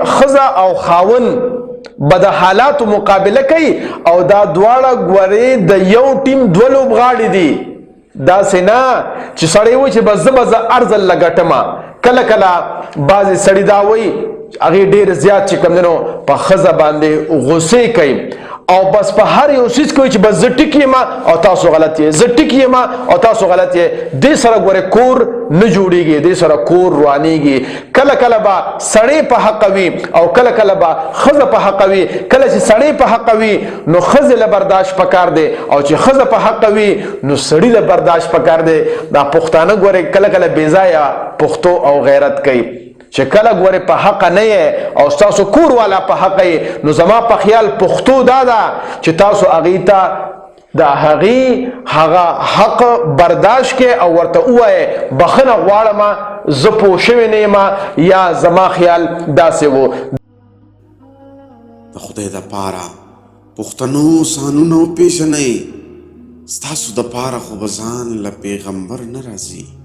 ښځه او خاون به د حالاتو مقابله کوي او دا دواړه ګورې د یو ټیم دوه لوبغاړي دي. داسې نه چې سړی وایي چې بس زه ارزل لګټمه. کله کله بعضې سړي دا وایي هغې ډېر زیات چې کوم دی نو په ښځه باندې غصې کوي او بس په هر یو څیز کوي چې بس زه ټیک یم او تاسو غلط یې، زه ټیک یم او تاسو غلط یې. دې سره ګورې کور نه جوړیږي، دې سره کور روانیږي. کله کله به سړی په حق وي او کله کله به ښځه په حق وي. کله چې سړی په حق وي نو ښځې له برداشت پکار دی او چې ښځه په حق وي نو سړي له برداشت پکار دی. دا پښتانه ګورې کله کله بې ځایه پښتو او غیرت کوي چې کله ګورې په حق نه یې او ستاسو کور والا په حق یې. نو زما په خیال پښتو دا ده چې تاسو هغې ته د هغه حق برداشت کې او ورته ووایې بخښنه غواړم زه پوه شوی نه یم یا زما خیال داسې و. د خدای دپاره پښتنو سانونه وپېژنئ، ستاسو دپاره خو به ځان له پیغمبر نه راځي.